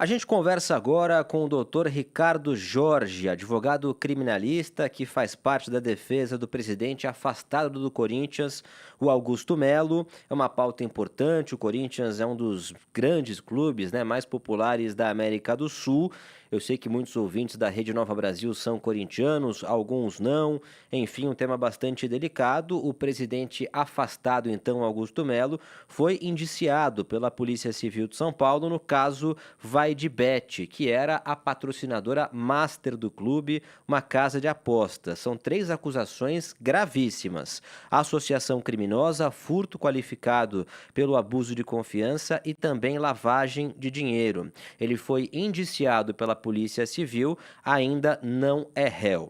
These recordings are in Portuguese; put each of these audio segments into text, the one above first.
A gente conversa agora com o Dr. Ricardo Jorge, advogado criminalista que faz parte da defesa do presidente afastado do Corinthians, o Augusto Melo. É uma pauta importante, o Corinthians é um dos grandes clubes, mais populares da América do Sul. Eu sei que muitos ouvintes da Rede Nova Brasil são corintianos, alguns não. Enfim, um tema bastante delicado. O presidente afastado, então, Augusto Melo, foi indiciado pela Polícia Civil de São Paulo no caso VaideBet, que era a patrocinadora master do clube, uma casa de apostas. São 3 acusações gravíssimas: associação criminosa, furto qualificado pelo abuso de confiança e também lavagem de dinheiro. Ele foi indiciado pela Polícia Civil, ainda não é réu.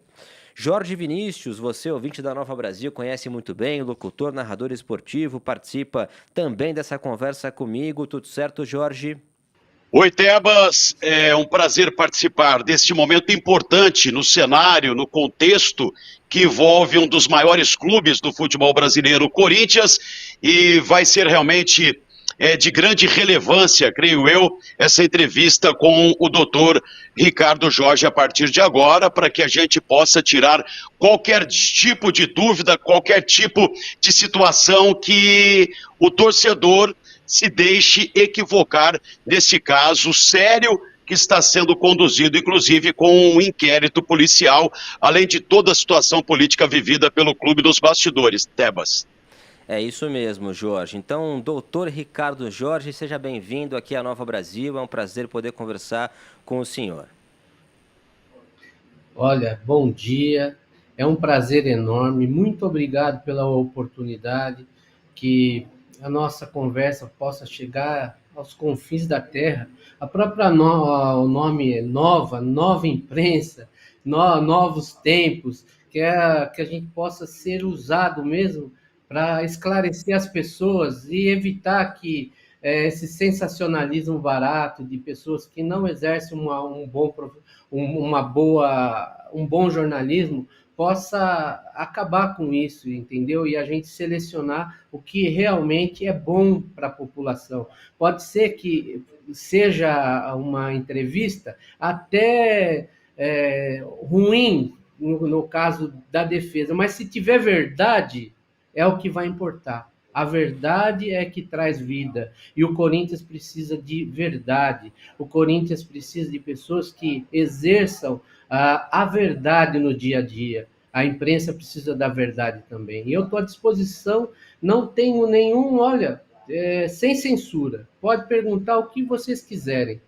Jorge Vinícius, você, ouvinte da Nova Brasil, conhece muito bem, locutor, narrador esportivo, participa também dessa conversa comigo. Tudo certo, Jorge? Oi, Tebas, é um prazer participar deste momento importante no cenário, no contexto que envolve um dos maiores clubes do futebol brasileiro, o Corinthians, e vai ser realmente de grande relevância, creio eu, essa entrevista com o doutor Ricardo Jorge a partir de agora, para que a gente possa tirar qualquer tipo de dúvida, qualquer tipo de situação que o torcedor se deixe equivocar nesse caso sério que está sendo conduzido, inclusive, com um inquérito policial, além de toda a situação política vivida pelo clube dos bastidores. Tebas. É isso mesmo, Jorge. Então, doutor Ricardo Jorge, seja bem-vindo aqui à Nova Brasil. É um prazer poder conversar com o senhor. Olha, bom dia. É um prazer enorme. Muito obrigado pela oportunidade, que a nossa conversa possa chegar aos confins da terra. A própria o nome é nova imprensa, novos tempos, que a gente possa ser usado mesmo para esclarecer as pessoas e evitar que esse sensacionalismo barato de pessoas que não exercem um bom jornalismo possa acabar com isso, entendeu? E a gente selecionar o que realmente é bom para a população. Pode ser que seja uma entrevista até ruim, no caso da defesa, mas se tiver verdade, é o que vai importar. A verdade é que traz vida. E o Corinthians precisa de verdade. O Corinthians precisa de pessoas que exerçam a verdade no dia a dia. A imprensa precisa da verdade também. E eu estou à disposição, não tenho nenhum, olha, sem censura. Pode perguntar o que vocês quiserem.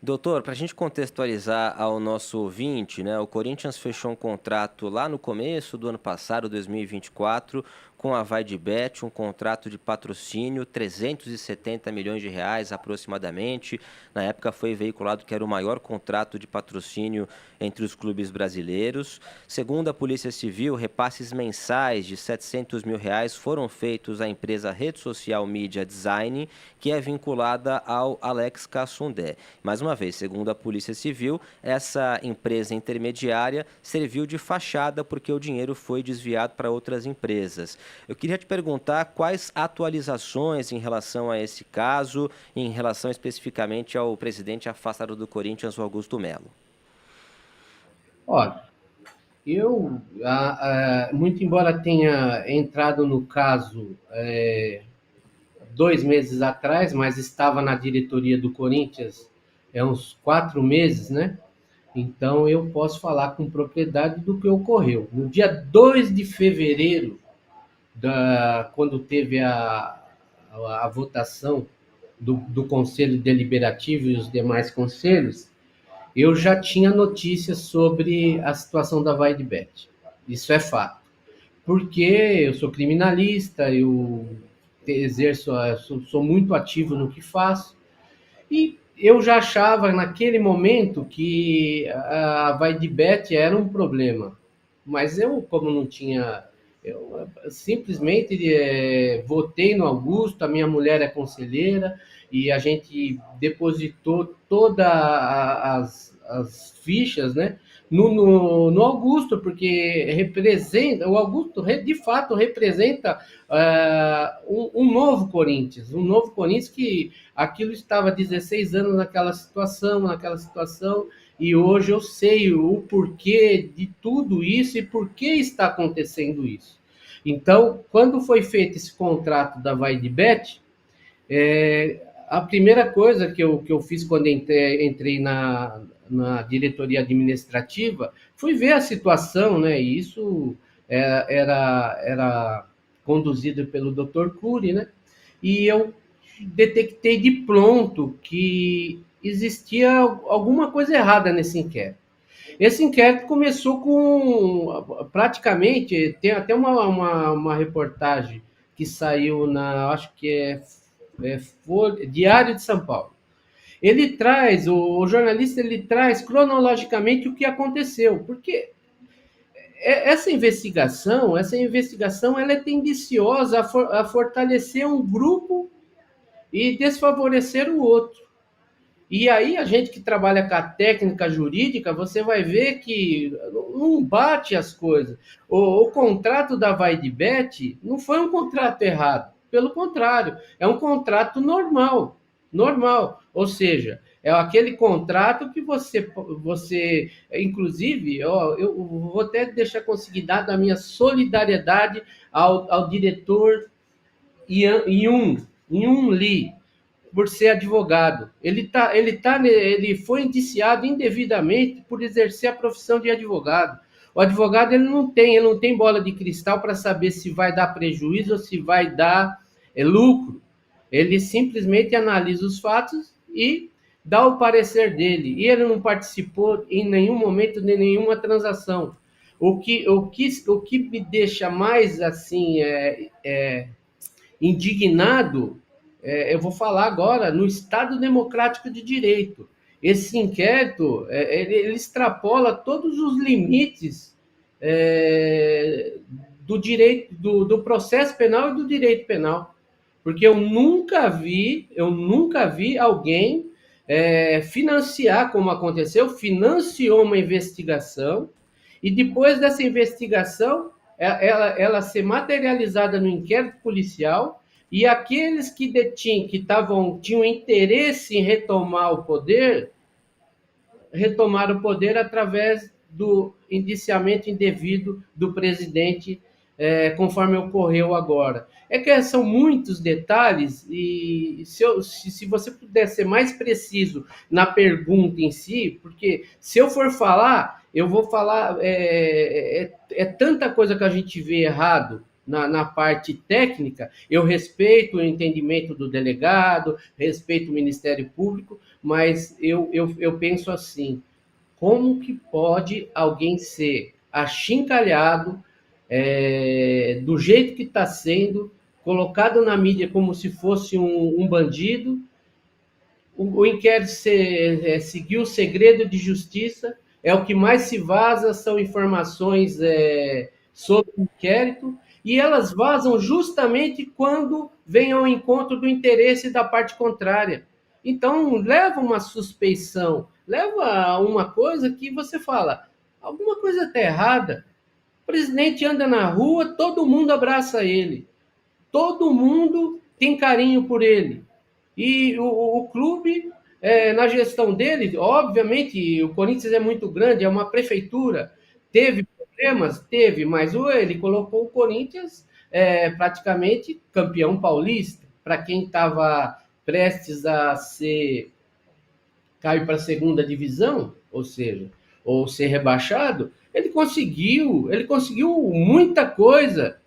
Doutor, para a gente contextualizar ao nosso ouvinte, o Corinthians fechou um contrato lá no começo do ano passado, 2024, com a VaideBet, um contrato de patrocínio, 370 milhões de reais aproximadamente. Na época foi veiculado que era o maior contrato de patrocínio entre os clubes brasileiros. Segundo a Polícia Civil, repasses mensais de 700 mil reais foram feitos à empresa Rede Social Media Design, que é vinculada ao Alex Cassundé. Mais uma vez, segundo a Polícia Civil, essa empresa intermediária serviu de fachada porque o dinheiro foi desviado para outras empresas. Eu queria te perguntar quais atualizações em relação a esse caso, em relação especificamente ao presidente afastado do Corinthians, o Augusto Melo. Olha, muito embora tenha entrado no caso 2 meses atrás, mas estava na diretoria do Corinthians uns 4 meses, né? Então eu posso falar com propriedade do que ocorreu. No dia 2 de fevereiro, quando teve a votação do Conselho Deliberativo e os demais conselhos, eu já tinha notícias sobre a situação da VaideBet. Isso é fato. Porque eu sou criminalista, eu exerço, sou muito ativo no que faço, e eu já achava naquele momento que a VaideBet era um problema. Mas eu, como não tinha Eu simplesmente votei no Augusto, a minha mulher é conselheira, e a gente depositou todas as fichas, né, no Augusto, porque representa, o Augusto de fato representa um novo Corinthians, que aquilo estava 16 anos naquela situação, e hoje eu sei o porquê de tudo isso e por que está acontecendo isso. Então, quando foi feito esse contrato da Vaidebet, a primeira coisa que eu fiz quando entrei na diretoria administrativa foi ver a situação, né? E isso era conduzido pelo Dr. Cury, né? E eu detectei de pronto que existia alguma coisa errada nesse inquérito. Esse inquérito começou com, praticamente, tem até uma reportagem que saiu acho que Diário de São Paulo. Ele traz, o jornalista, ele traz cronologicamente o que aconteceu, porque essa investigação ela é tendenciosa a fortalecer um grupo e desfavorecer o outro. E aí, a gente que trabalha com a técnica jurídica, você vai ver que não bate as coisas. O contrato da Vaidebet não foi um contrato errado. Pelo contrário, é um contrato normal. Normal. Ou seja, é aquele contrato que você inclusive, eu vou até deixar consignado a minha solidariedade ao diretor Yun Lee, por ser advogado. Ele foi indiciado indevidamente por exercer a profissão de advogado. O advogado ele não tem bola de cristal para saber se vai dar prejuízo ou se vai dar lucro. Ele simplesmente analisa os fatos e dá o parecer dele. E ele não participou em nenhum momento de nenhuma transação. O que me deixa mais assim indignado, eu vou falar agora no Estado Democrático de Direito. Esse inquérito ele extrapola todos os limites do direito, do processo penal e do direito penal, porque eu nunca vi alguém financiar, como aconteceu, financiou uma investigação e depois dessa investigação ela ser materializada no inquérito policial, e aqueles que tinham interesse em retomar o poder, retomaram o poder através do indiciamento indevido do presidente, conforme ocorreu agora. É que são muitos detalhes, e se você puder ser mais preciso na pergunta em si, porque se eu for falar, eu vou falar, tanta coisa que a gente vê errado na parte técnica. Eu respeito o entendimento do delegado, respeito o Ministério Público, mas eu penso assim: como que pode alguém ser achincalhado do jeito que está sendo, colocado na mídia como se fosse um bandido, o inquérito seguiu o segredo de justiça, é o que mais se vaza, são informações sobre o inquérito, e elas vazam justamente quando vem ao encontro do interesse da parte contrária. Então, leva uma suspeição, leva a uma coisa que você fala, alguma coisa está errada. O presidente anda na rua, todo mundo abraça ele, todo mundo tem carinho por ele. E o clube, na gestão dele, obviamente, o Corinthians é muito grande, é uma prefeitura, teve problemas? Teve, mas ele colocou o Corinthians praticamente campeão paulista. Para quem estava prestes a cair para a segunda divisão, ou seja, ou ser rebaixado, ele conseguiu muita coisa.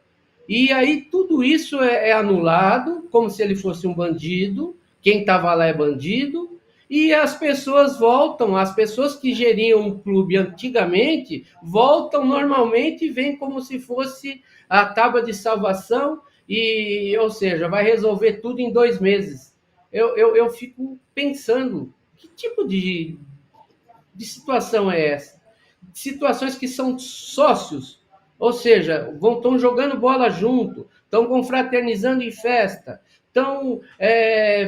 E aí tudo isso é anulado, como se ele fosse um bandido, quem estava lá é bandido, e as pessoas que geriam o clube antigamente, voltam normalmente e vêm como se fosse a tábua de salvação, ou seja, vai resolver tudo em 2 meses. Eu fico pensando, que tipo de situação é essa? Situações que são sócios, Ou seja, estão jogando bola junto, estão confraternizando em festa, estão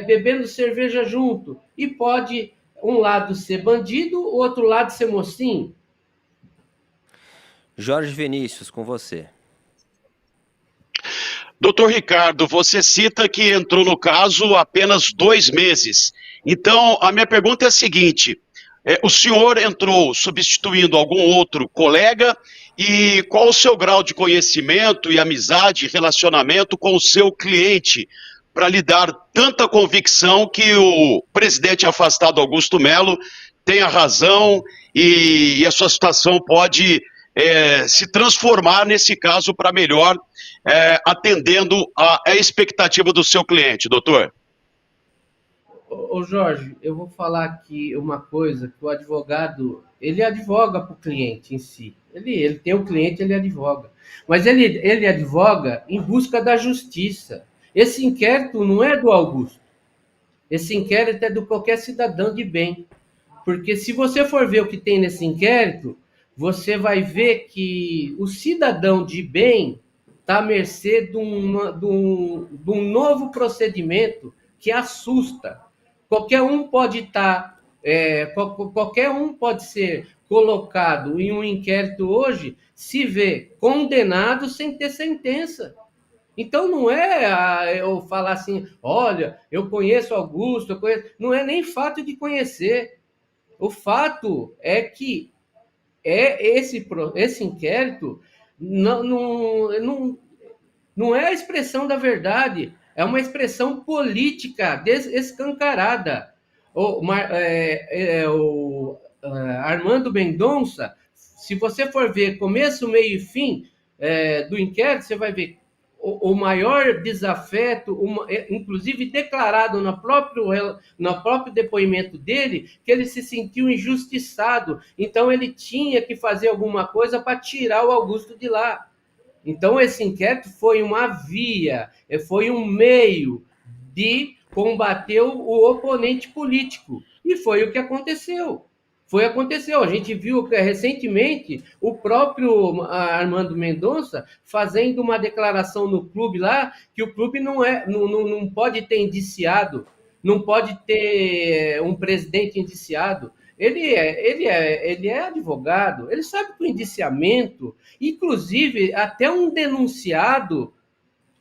bebendo cerveja junto. E pode um lado ser bandido, o outro lado ser mocinho. Jorge Vinícius, com você. Doutor Ricardo, você cita que entrou no caso há apenas 2 meses. Então, a minha pergunta é a seguinte: o senhor entrou substituindo algum outro colega e qual o seu grau de conhecimento e amizade, relacionamento com o seu cliente para lhe dar tanta convicção que o presidente afastado Augusto Melo tenha razão e a sua situação pode se transformar nesse caso para melhor, atendendo a expectativa do seu cliente, doutor? Ô Jorge, eu vou falar aqui uma coisa, que o advogado, ele advoga para o cliente em si. Ele tem o cliente, ele advoga. Mas ele advoga em busca da justiça. Esse inquérito não é do Augusto. Esse inquérito é de qualquer cidadão de bem. Porque se você for ver o que tem nesse inquérito, você vai ver que o cidadão de bem está à mercê de um novo procedimento que assusta. Qualquer um pode estar, qualquer um pode ser colocado em um inquérito hoje, se vê condenado sem ter sentença. Então não é eu falar assim, olha, eu conheço Augusto, não é nem fato de conhecer. O fato é que esse inquérito não é a expressão da verdade, é uma expressão política escancarada. Armando Mendonça, se você for ver começo, meio e fim do inquérito, você vai ver o maior desafeto, inclusive declarado no próprio depoimento dele, que ele se sentiu injustiçado, então ele tinha que fazer alguma coisa para tirar o Augusto de lá. Então esse inquérito foi uma via, foi um meio de combater o oponente político, e foi o que aconteceu. A gente viu recentemente o próprio Armando Mendonça fazendo uma declaração no clube lá, que o clube não pode ter indiciado, não pode ter um presidente indiciado. Ele é advogado, ele sabe que o indiciamento, inclusive até um denunciado,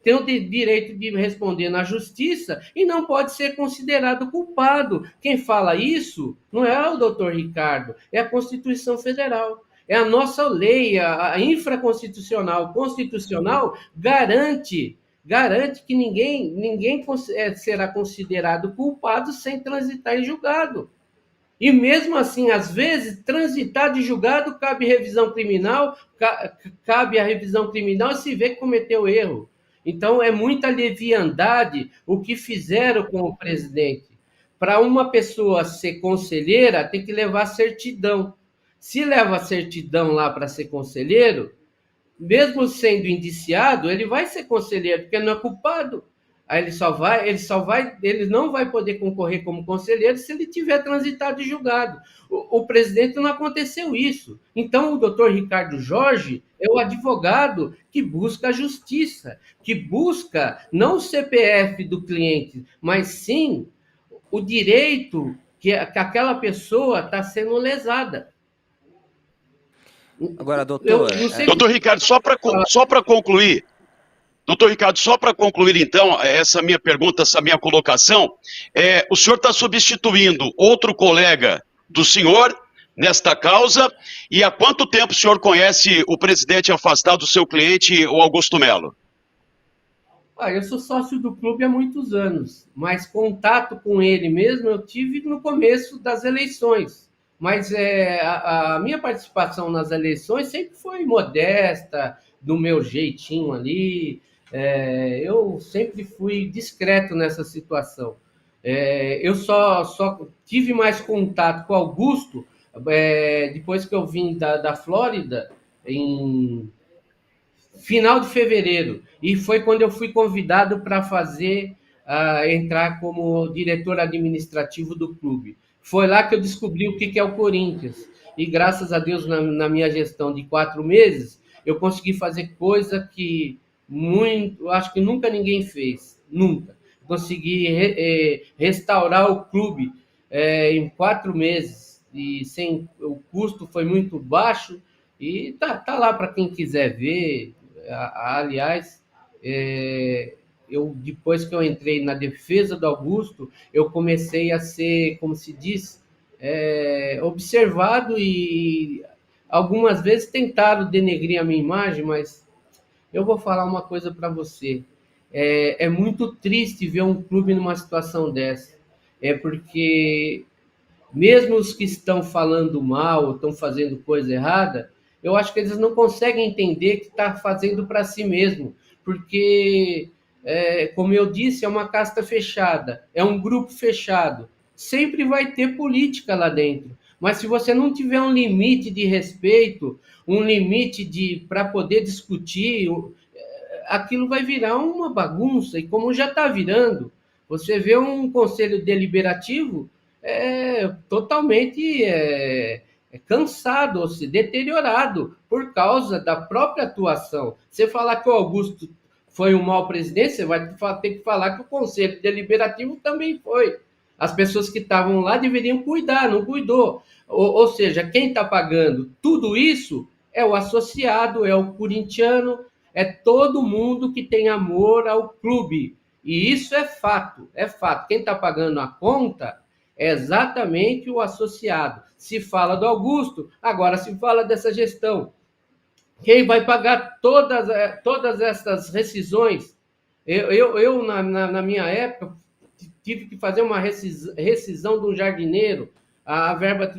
tem o direito de responder na justiça e não pode ser considerado culpado. Quem fala isso não é o doutor Ricardo, é a Constituição Federal. É a nossa lei, a infraconstitucional, constitucional, garante que ninguém será considerado culpado sem transitar em julgado. E mesmo assim, às vezes, transitar de julgado, cabe revisão criminal, cabe a revisão criminal e se vê que cometeu erro. Então, é muita leviandade o que fizeram com o presidente. Para uma pessoa ser conselheira, tem que levar certidão. Se leva certidão lá para ser conselheiro, mesmo sendo indiciado, ele vai ser conselheiro, porque não é culpado. Aí ele não vai poder concorrer como conselheiro se ele tiver transitado de julgado. O presidente não aconteceu isso. Então, o doutor Ricardo Jorge é o advogado que busca a justiça, que busca não o CPF do cliente, mas sim o direito que aquela pessoa está sendo lesada. Agora, doutor... Doutor Ricardo, só para concluir, doutor Ricardo, só para concluir, então, essa minha pergunta, essa minha colocação, o senhor está substituindo outro colega do senhor nesta causa, e há quanto tempo o senhor conhece o presidente afastado do seu cliente, o Augusto Melo? Eu sou sócio do clube há muitos anos, mas contato com ele mesmo eu tive no começo das eleições. Mas a minha participação nas eleições sempre foi modesta, do meu jeitinho ali. Eu sempre fui discreto nessa situação. Eu só tive mais contato com o Augusto depois que eu vim da Flórida, em final de fevereiro. E foi quando eu fui convidado para entrar como diretor administrativo do clube. Foi lá que eu descobri o que é o Corinthians. E graças a Deus, na minha gestão de 4 meses, eu consegui fazer coisa que acho que nunca ninguém fez, nunca. Consegui restaurar o clube em 4 meses, e sem o custo foi muito baixo, e tá lá para quem quiser ver. Aliás, depois que eu entrei na defesa do Augusto, eu comecei a ser, como se diz, observado, e algumas vezes tentaram denegrir a minha imagem, mas eu vou falar uma coisa para você. É muito triste ver um clube numa situação dessa. Porque mesmo os que estão falando mal, estão fazendo coisa errada, eu acho que eles não conseguem entender que está fazendo para si mesmo. Porque, como eu disse, é uma casta fechada, é um grupo fechado. Sempre vai ter política lá dentro. Mas se você não tiver um limite de respeito, um limite para poder discutir, aquilo vai virar uma bagunça, e como já está virando, você vê um conselho deliberativo totalmente cansado, ou se deteriorado, por causa da própria atuação. Você falar que o Augusto foi um mau presidente, você vai ter que falar que o conselho deliberativo também foi. As pessoas que estavam lá deveriam cuidar, não cuidou. Ou seja, quem está pagando tudo isso é o associado, é o corintiano, é todo mundo que tem amor ao clube. E isso é fato, é fato. Quem está pagando a conta é exatamente o associado. Se fala do Augusto, agora se fala dessa gestão. Quem vai pagar todas essas rescisões? Eu na minha época, tive que fazer uma rescisão de um jardineiro. A verba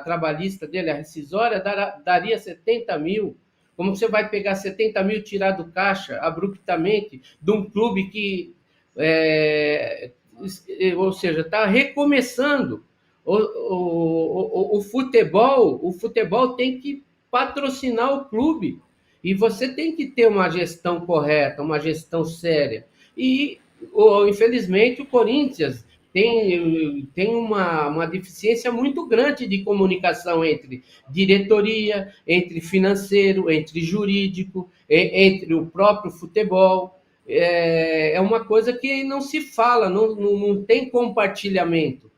trabalhista dele, a rescisória, daria 70 mil. Como você vai pegar 70 mil e tirar do caixa abruptamente de um clube que, ou seja, está recomeçando? O futebol tem que patrocinar o clube, e você tem que ter uma gestão correta, uma gestão séria. E, infelizmente, o Corinthians tem uma deficiência muito grande de comunicação entre diretoria, entre financeiro, entre jurídico, entre o próprio futebol. É uma coisa que não se fala, não tem compartilhamento.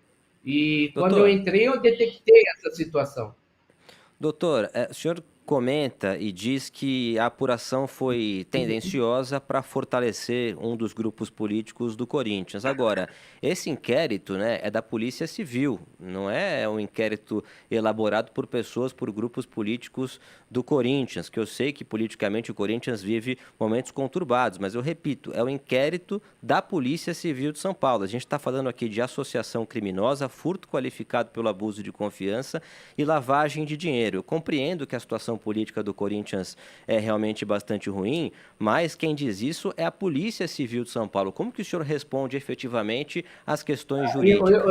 E quando eu Doutor, entrei, eu detectei essa situação. doutor, o senhor comenta e diz que a apuração foi tendenciosa para fortalecer um dos grupos políticos do Corinthians. Agora, esse inquérito, né, é da Polícia Civil, não é um inquérito elaborado por pessoas, por grupos políticos do Corinthians, que eu sei que politicamente o Corinthians vive momentos conturbados, mas eu repito, é o inquérito da Polícia Civil de São Paulo. A gente está falando aqui de associação criminosa, furto qualificado pelo abuso de confiança e lavagem de dinheiro. Eu compreendo que a situação política do Corinthians é realmente bastante ruim, mas quem diz isso é a Polícia Civil de São Paulo. Como que o senhor responde efetivamente às questões jurídicas?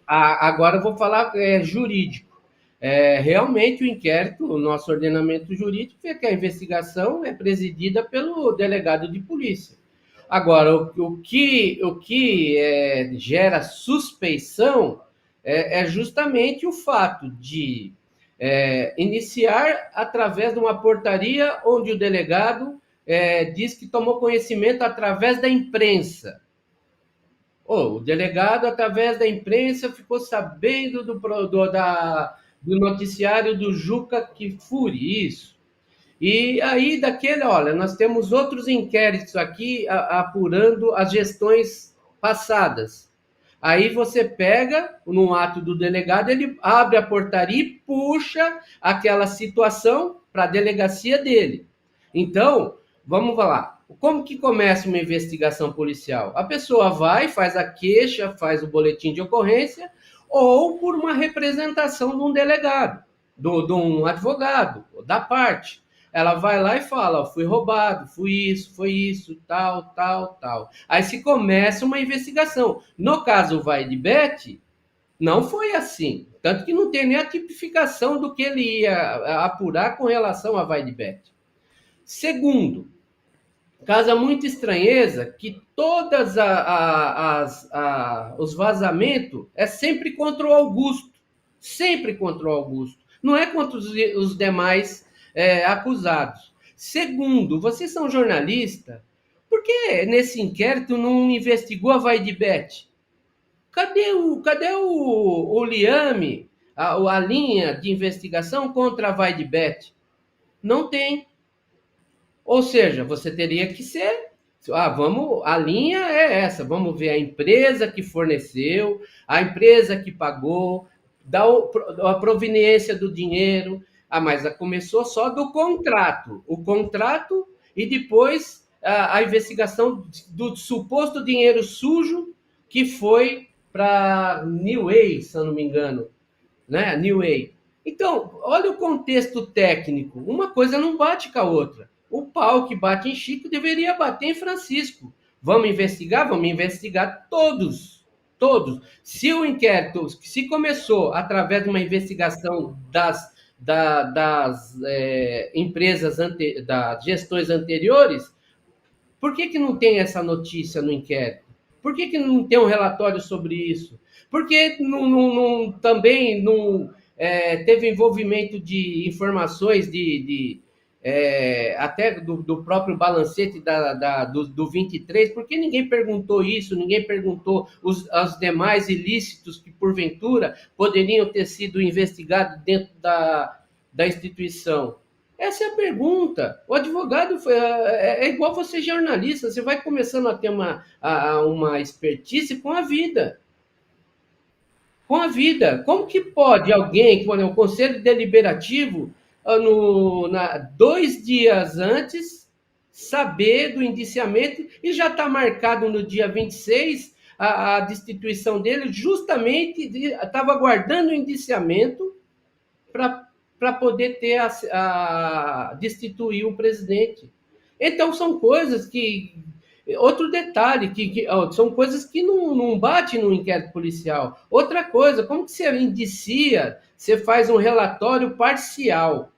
Agora eu vou falar jurídico. Realmente o inquérito, o nosso ordenamento jurídico, é que a investigação é presidida pelo delegado de polícia. Agora, o que gera suspeição é justamente o fato de iniciar através de uma portaria onde o delegado diz que tomou conhecimento através da imprensa. O delegado, através da imprensa, ficou sabendo do noticiário do Juca Kfouri, isso. E aí, olha, nós temos outros inquéritos aqui apurando as gestões passadas. Aí você pega, no ato do delegado, ele abre a portaria e puxa aquela situação para a delegacia dele. Então, vamos lá. Como que começa uma investigação policial? A pessoa vai, faz a queixa, faz o boletim de ocorrência, ou por uma representação de um delegado, de um advogado, da parte. Ela vai lá e fala, fui roubado, foi isso, tal, tal, tal. Aí se começa uma investigação. No caso Vaidbet, não foi assim. Tanto que não tem nem a tipificação do que ele ia apurar com relação a Vaidbet. Segundo, causa muita estranheza que todas os vazamentos é sempre contra o Augusto. Sempre contra o Augusto. Não é contra os demais acusados. Segundo, vocês são jornalistas, por que nesse inquérito não investigou a Vaidbet? Cadê o Liame, a linha de investigação contra a Vaidbet? Não tem. Ou seja, você teria que ser... a linha é essa, vamos ver a empresa que forneceu, a empresa que pagou, a proveniência do dinheiro. Mas começou só do contrato. O contrato e depois a investigação do suposto dinheiro sujo que foi para New Way, se eu não me engano, né? New Way. Então, olha o contexto técnico. Uma coisa não bate com a outra. O pau que bate em Chico deveria bater em Francisco. Vamos investigar? Vamos investigar todos. Todos. Se o inquérito, se começou através de uma investigação das empresas, das gestões anteriores, por que não tem essa notícia no inquérito? Por que não tem um relatório sobre isso? Por que também não teve envolvimento de informações até do próprio balancete do 23? Por que ninguém perguntou isso? Ninguém perguntou os demais ilícitos que, porventura, poderiam ter sido investigados dentro da instituição? Essa é a pergunta. O advogado é igual você jornalista, você vai começando a ter uma expertise com a vida. Com a vida. Como que pode alguém, o Conselho Deliberativo, 2 dias antes, saber do indiciamento e já está marcado no dia 26 a destituição dele, justamente estava aguardando o indiciamento para poder destituir o presidente. Então, são coisas que... Outro detalhe, são coisas que não batem no inquérito policial. Outra coisa, como que você indicia, você faz um relatório parcial.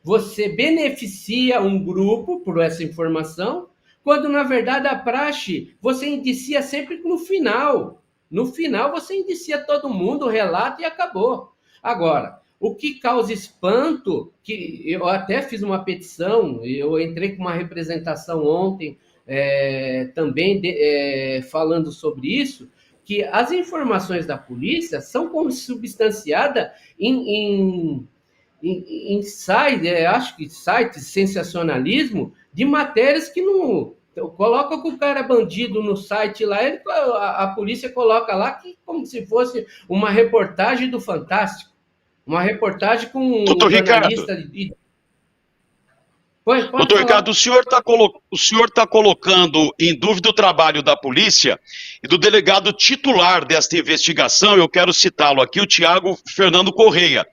Você beneficia um grupo por essa informação, quando, na verdade, a praxe, você indicia sempre no final. No final, você indicia todo mundo, relata e acabou. Agora, o que causa espanto, que eu até fiz uma petição, eu entrei com uma representação ontem, também falando sobre isso, que as informações da polícia são consubstanciadas em acho que sites sensacionalismo de matérias que não... Coloca que o cara é bandido no site lá, a polícia coloca lá que como se fosse uma reportagem do Fantástico. Uma reportagem com um jornalista... Doutor Ricardo, o senhor está colocando em dúvida o trabalho da polícia e do delegado titular desta investigação, eu quero citá-lo aqui, o Tiago Fernando Correia,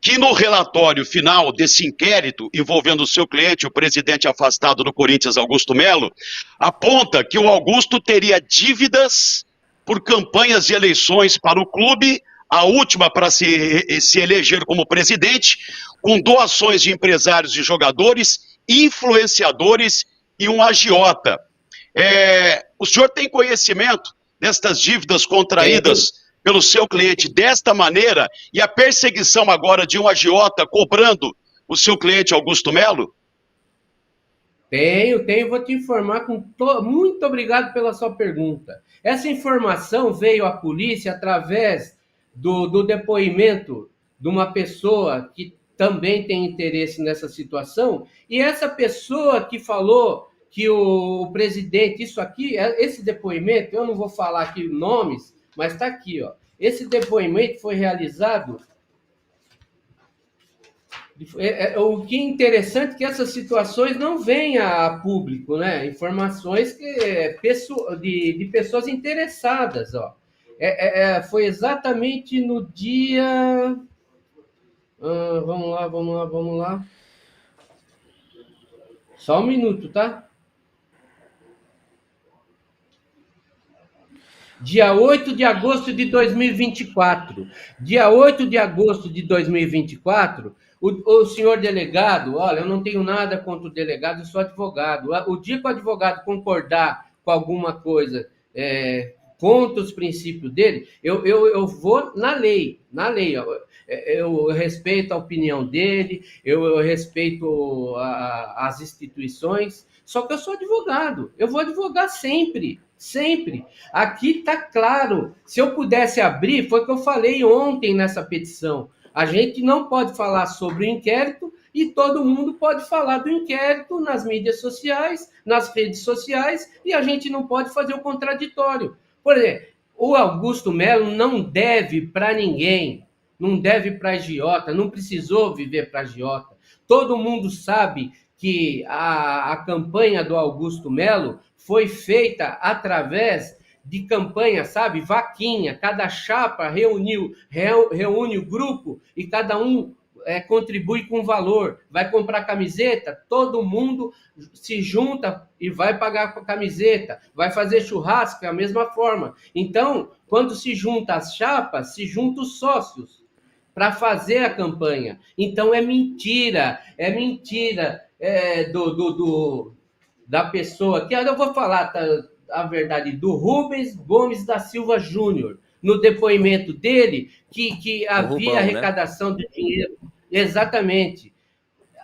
que no relatório final desse inquérito envolvendo o seu cliente, o presidente afastado do Corinthians, Augusto Melo, aponta que o Augusto teria dívidas por campanhas de eleições para o clube, a última para se eleger como presidente, com doações de empresários e jogadores, influenciadores e um agiota. O senhor tem conhecimento destas dívidas contraídas pelo seu cliente desta maneira e a perseguição agora de um agiota cobrando o seu cliente Augusto Melo? Tenho, vou te informar. Muito obrigado pela sua pergunta. Essa informação veio à polícia através do depoimento de uma pessoa que também tem interesse nessa situação, e essa pessoa que falou que o presidente, esse depoimento, eu não vou falar aqui nomes, mas está aqui, ó. Esse depoimento foi realizado... O que é interessante é que essas situações não vêm a público, né? Informações de pessoas interessadas, ó. Foi exatamente no dia... vamos lá. Só um minuto, tá? Dia 8 de agosto de 2024. Dia 8 de agosto de 2024, o senhor delegado, olha, eu não tenho nada contra o delegado, eu sou advogado. O dia que o advogado concordar com alguma coisa contra os princípios dele, eu vou na lei. Eu respeito a opinião dele, eu respeito as instituições, só que eu sou advogado, eu vou advogar sempre, sempre. Aqui está claro, se eu pudesse abrir, foi o que eu falei ontem nessa petição, a gente não pode falar sobre o inquérito e todo mundo pode falar do inquérito nas mídias sociais, nas redes sociais, e a gente não pode fazer o contraditório. Por exemplo, o Augusto Melo não deve para ninguém, não deve para agiota, não precisou viver para agiota. Todo mundo sabe que a campanha do Augusto Melo foi feita através de campanha, sabe? Vaquinha, cada chapa reúne o grupo e cada um contribui com valor. Vai comprar camiseta, todo mundo se junta e vai pagar com a camiseta. Vai fazer churrasco, é a mesma forma. Então, quando se junta as chapas, se juntam os sócios para fazer a campanha. Então, é mentira da pessoa, que eu vou falar a verdade, do Rubens Gomes da Silva Júnior, no depoimento dele, que havia Rubão, arrecadação de dinheiro. Exatamente.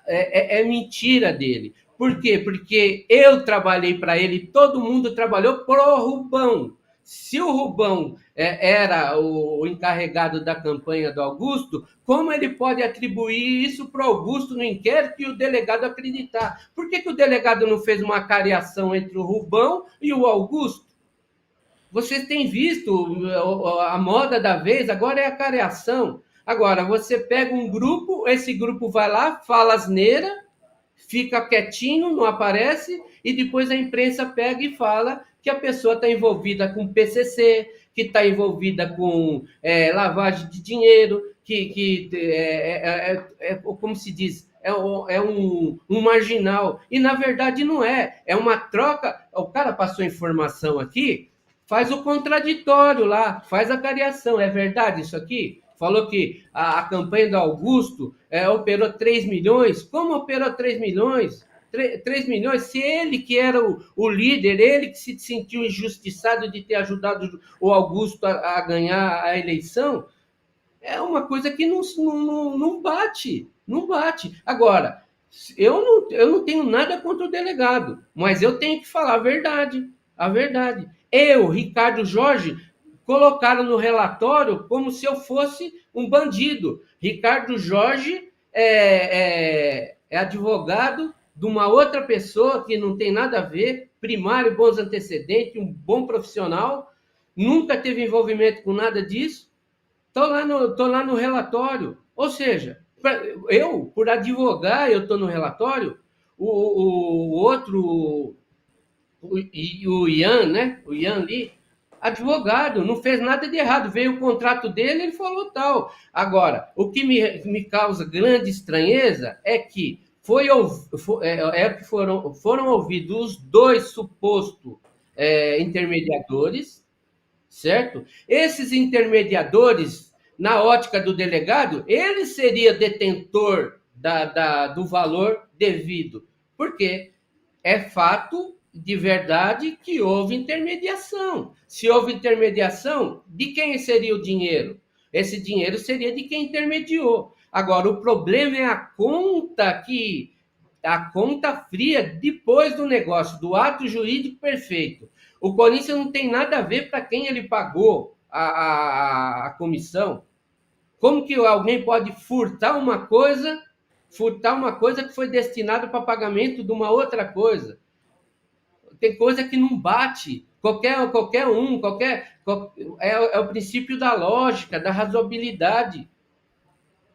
É mentira dele. Por quê? Porque eu trabalhei para ele, todo mundo trabalhou pro Rubão. Se o Rubão era o encarregado da campanha do Augusto, como ele pode atribuir isso para o Augusto no inquérito e o delegado acreditar? Por que o delegado não fez uma cariação entre o Rubão e o Augusto? Vocês têm visto a moda da vez, agora é a cariação. Agora, você pega um grupo, esse grupo vai lá, fala asneira, fica quietinho, não aparece, e depois a imprensa pega e fala que a pessoa está envolvida com PCC, que está envolvida com lavagem de dinheiro, como se diz, um marginal. E, na verdade, não é. É uma troca. O cara passou informação aqui, faz o contraditório lá, faz a cariação. É verdade isso aqui? Falou que a campanha do Augusto operou 3 milhões. Como operou 3 milhões? 3 milhões, se ele que era o líder, ele que se sentiu injustiçado de ter ajudado o Augusto a ganhar a eleição, é uma coisa que não bate, não bate. Agora, eu não tenho nada contra o delegado, mas eu tenho que falar a verdade. Eu, Ricardo Jorge, colocaram no relatório como se eu fosse um bandido. Ricardo Jorge é advogado de uma outra pessoa que não tem nada a ver, primário, bons antecedentes, um bom profissional, nunca teve envolvimento com nada disso. Estou lá no relatório. Ou seja, eu, por advogar, eu estou no relatório, o outro, o Ian, né? O Ian Lee, advogado, não fez nada de errado, veio o contrato dele, ele falou tal. Agora, o que me causa grande estranheza é que foram ouvidos os dois supostos intermediadores, certo? Esses intermediadores, na ótica do delegado, ele seria detentor do valor devido, porque é fato de verdade que houve intermediação. Se houve intermediação, de quem seria o dinheiro? Esse dinheiro seria de quem intermediou. Agora, o problema é a conta fria depois do negócio, do ato jurídico perfeito. O Corinthians não tem nada a ver para quem ele pagou a comissão. Como que alguém pode furtar uma coisa que foi destinada para pagamento de uma outra coisa? Tem coisa que não bate. Qualquer um, é o princípio da lógica, da razoabilidade.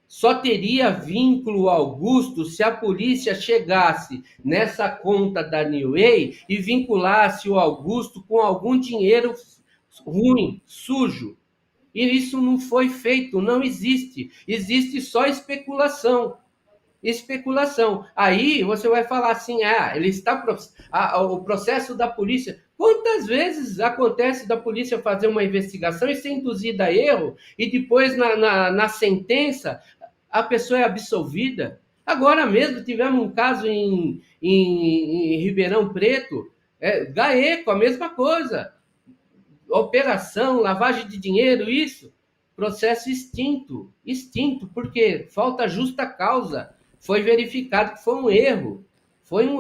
Só teria vínculo Augusto se a polícia chegasse nessa conta da New Way e vinculasse o Augusto com algum dinheiro ruim, sujo. E isso não foi feito, não existe. Existe só especulação. Especulação. Aí você vai falar assim, ele está o processo da polícia. Quantas vezes acontece da polícia fazer uma investigação e ser induzida a erro e depois na sentença a pessoa é absolvida? Agora mesmo tivemos um caso em Ribeirão Preto, GAECO, a mesma coisa. operação, lavagem de dinheiro, isso, processo extinto, porque falta justa causa, foi verificado que foi um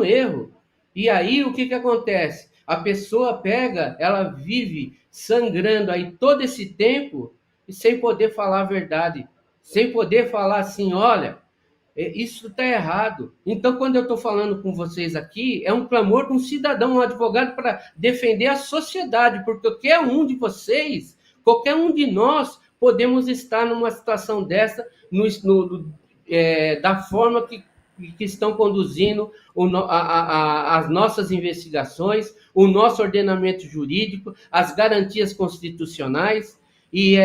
erro. E aí o que acontece? A pessoa pega, ela vive sangrando aí todo esse tempo e sem poder falar a verdade, sem poder falar assim, olha, isso está errado. Então, quando eu estou falando com vocês aqui, é um clamor de um cidadão, um advogado para defender a sociedade, porque qualquer um de vocês, qualquer um de nós, podemos estar numa situação dessa, da forma que estão conduzindo as nossas investigações, o nosso ordenamento jurídico, as garantias constitucionais, e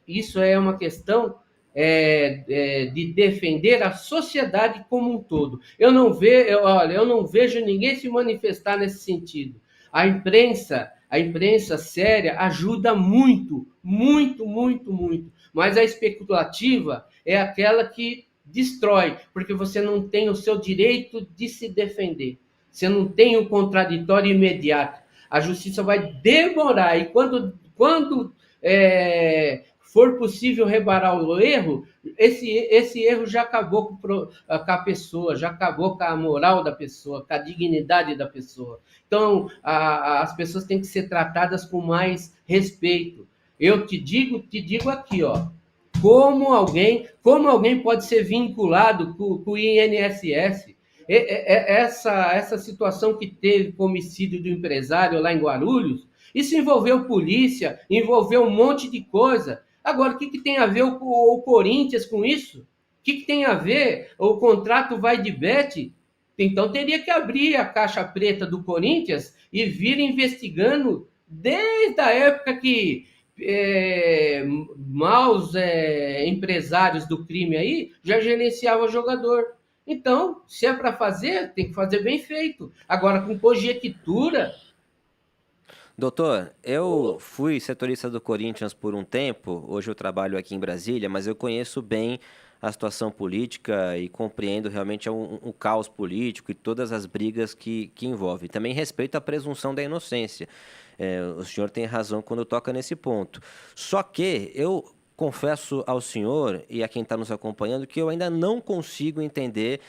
isso é uma questão de defender a sociedade como um todo. Eu não vejo ninguém se manifestar nesse sentido. A imprensa séria ajuda muito, muito, muito, muito. Mas a especulativa é aquela que destrói, porque você não tem o seu direito de se defender. Você não tem o contraditório imediato. A justiça vai demorar, e quando for possível reparar o erro, esse erro já acabou com a pessoa, já acabou com a moral da pessoa, com a dignidade da pessoa. Então, as pessoas têm que ser tratadas com mais respeito. Eu te digo aqui, ó, como alguém pode ser vinculado com o INSS. Essa situação que teve com o homicídio do empresário lá em Guarulhos, isso envolveu polícia, envolveu um monte de coisa. Agora, o que tem a ver o Corinthians com isso? O que tem a ver o contrato vai de bet? Então, teria que abrir a caixa preta do Corinthians e vir investigando desde a época que maus empresários do crime aí já gerenciavam o jogador. Então, se é para fazer, tem que fazer bem feito. Agora, com conjectura... Doutor, eu fui setorista do Corinthians por um tempo, hoje eu trabalho aqui em Brasília, mas eu conheço bem a situação política e compreendo realmente o caos político e todas as brigas que envolve. Também respeito a presunção da inocência. O senhor tem razão quando toca nesse ponto. Só que eu confesso ao senhor e a quem está nos acompanhando que eu ainda não consigo entender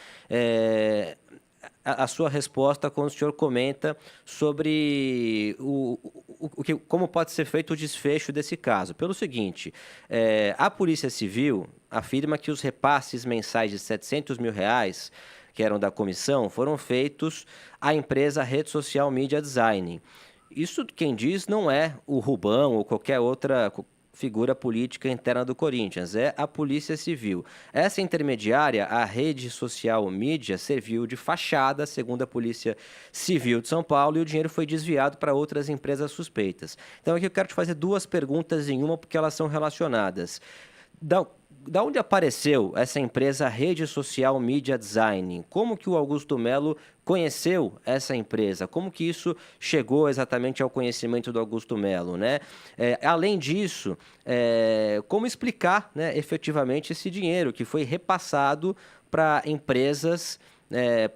a sua resposta quando o senhor comenta sobre como pode ser feito o desfecho desse caso. Pelo seguinte, a Polícia Civil afirma que os repasses mensais de R$700 mil, que eram da comissão, foram feitos à empresa Rede Social Media Design. Isso quem diz não é o Rubão ou qualquer outra figura política interna do Corinthians, é a Polícia Civil. Essa intermediária, a Rede Social Mídia, serviu de fachada, segundo a Polícia Civil de São Paulo, e o dinheiro foi desviado para outras empresas suspeitas. Então aqui eu quero te fazer duas perguntas em uma, porque elas são relacionadas. Da onde apareceu essa empresa Rede Social Media Design? Como que o Augusto Melo conheceu essa empresa? Como que isso chegou exatamente ao conhecimento do Augusto Melo, né? Além disso, como explicar, né, efetivamente esse dinheiro que foi repassado para empresas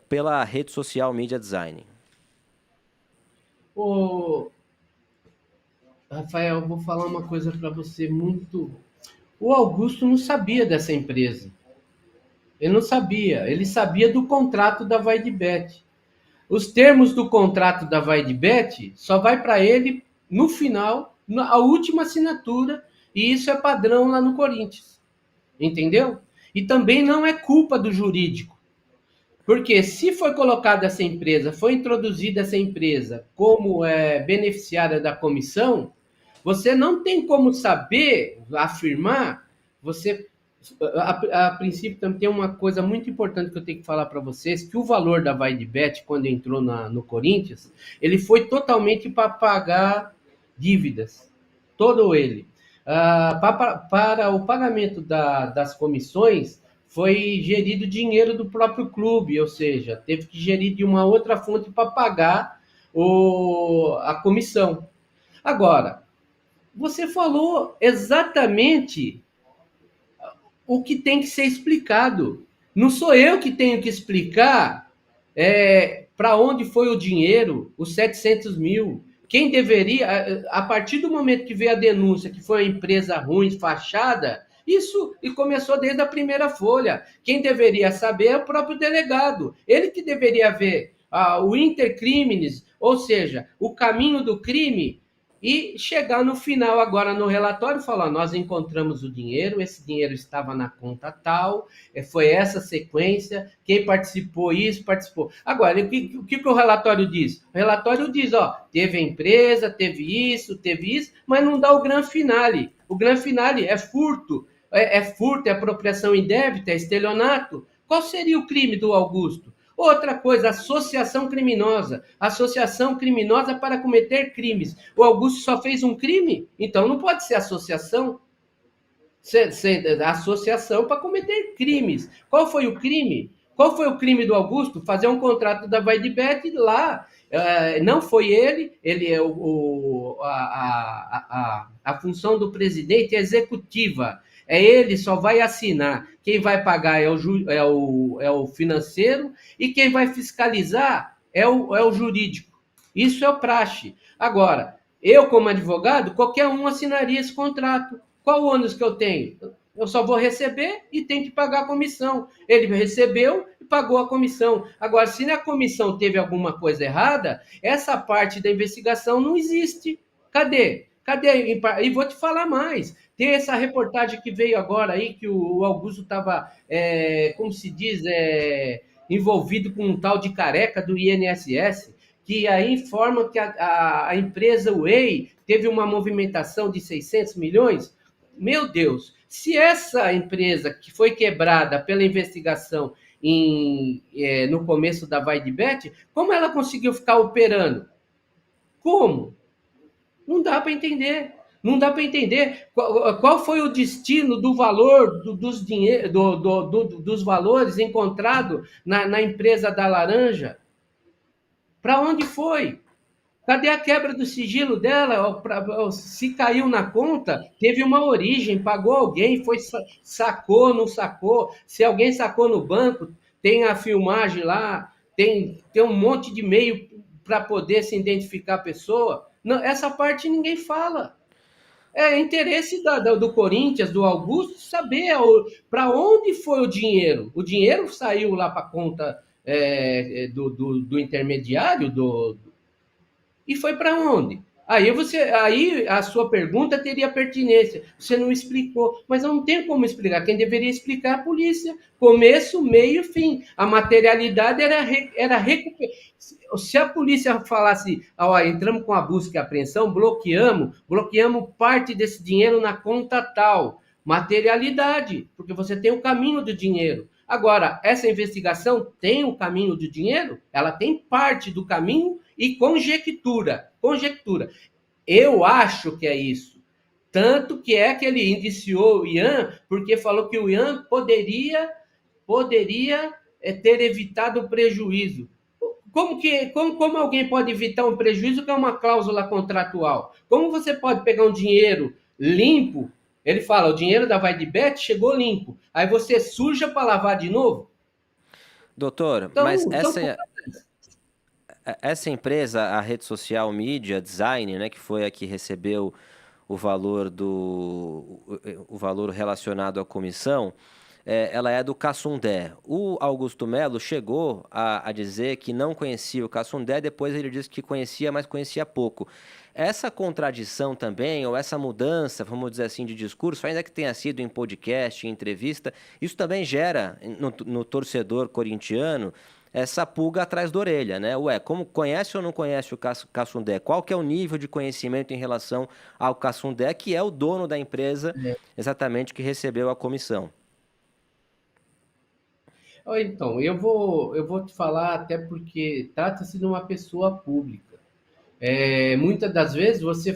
pela Rede Social Media Design? Rafael, eu vou falar uma coisa para você muito... O Augusto não sabia dessa empresa. Ele não sabia. Ele sabia do contrato da Vai de Bet. Os termos do contrato da Vai de Bet só vai para ele no final, a última assinatura, e isso é padrão lá no Corinthians. Entendeu? E também não é culpa do jurídico. Porque se foi colocada essa empresa, foi introduzida essa empresa como beneficiária da comissão, você não tem como saber, afirmar, a princípio também tem uma coisa muito importante que eu tenho que falar para vocês, que o valor da Vai de Bet, quando entrou no Corinthians, ele foi totalmente para pagar dívidas, todo ele. Para o pagamento das comissões, foi gerido dinheiro do próprio clube, ou seja, teve que gerir de uma outra fonte para pagar a comissão. Agora, você falou exatamente o que tem que ser explicado. Não sou eu que tenho que explicar para onde foi o dinheiro, os 700 mil. quem deveria, a partir do momento que veio a denúncia que foi uma empresa ruim, fachada, isso e começou desde a primeira folha. Quem deveria saber é o próprio delegado. Ele que deveria ver o intercrimes, ou seja, o caminho do crime, e chegar no final agora no relatório e falar, nós encontramos o dinheiro, esse dinheiro estava na conta tal, foi essa sequência, quem participou isso, participou. Agora, o que o relatório diz? O relatório diz, teve a empresa, teve isso, mas não dá o grande finale. O grande finale é furto, furto, é apropriação indébita, é estelionato. Qual seria o crime do Augusto? Outra coisa, associação criminosa. Associação criminosa para cometer crimes. O Augusto só fez um crime? Então não pode ser associação. Associação para cometer crimes. Qual foi o crime? Qual foi o crime do Augusto? Fazer um contrato da Vaidbet lá. Não foi ele é a função do presidente é executiva. Ele só vai assinar. Quem vai pagar é o financeiro e quem vai fiscalizar é o jurídico. Isso é o praxe. Agora, eu, como advogado, qualquer um assinaria esse contrato. Qual o ônus que eu tenho? Eu só vou receber e tenho que pagar a comissão. Ele recebeu e pagou a comissão. Agora, se na comissão teve alguma coisa errada, essa parte da investigação não existe. Cadê? E vou te falar mais. Tem essa reportagem que veio agora aí, que o Augusto estava, como se diz, envolvido com um tal de careca do INSS, que aí informa que a empresa Way teve uma movimentação de 600 milhões. Meu Deus, se essa empresa que foi quebrada pela investigação no começo da Vaidbet, como ela conseguiu ficar operando? Como? Não dá para entender. Não dá para entender qual foi o destino do valor dos valores encontrados na empresa da Laranja. Para onde foi? Cadê a quebra do sigilo dela? Se caiu na conta, teve uma origem, pagou alguém, sacou, não sacou. Se alguém sacou no banco, tem a filmagem lá, tem um monte de meio para poder se identificar a pessoa. Não, essa parte ninguém fala. É interesse do Corinthians, do Augusto, saber para onde foi o dinheiro. O dinheiro saiu lá para a conta do intermediário, e foi para onde? Aí a sua pergunta teria pertinência. Você não explicou, mas eu não tenho como explicar. Quem deveria explicar é a polícia. Começo, meio, fim. A materialidade era recuperar. Se a polícia falasse, entramos com a busca e apreensão, bloqueamos parte desse dinheiro na conta tal. Materialidade, porque você tem o caminho do dinheiro. Agora, essa investigação tem o caminho do dinheiro? Ela tem parte do caminho e conjectura. Eu acho que é isso. Tanto que é que ele indiciou o Ian, porque falou que o Ian poderia ter evitado o prejuízo. Como alguém pode evitar um prejuízo que é uma cláusula contratual? Como você pode pegar um dinheiro limpo? Ele fala, o dinheiro da Vaidbet chegou limpo. Aí você suja para lavar de novo? Doutor, então, mas essa empresa, a rede social Media Design, né, que foi a que recebeu o valor relacionado à comissão, ela é do Cassundé. O Augusto Melo chegou a dizer que não conhecia o Cassundé, depois ele disse que conhecia, mas conhecia pouco. Essa contradição também, ou essa mudança, vamos dizer assim, de discurso, ainda que tenha sido em podcast, em entrevista, isso também gera no torcedor corintiano essa pulga atrás da orelha, né? Como conhece ou não conhece o Cassundé? Qual que é o nível de conhecimento em relação ao Cassundé, que é o dono da empresa, exatamente, que recebeu a comissão? Então, eu vou te falar até porque trata-se de uma pessoa pública. Muitas das vezes você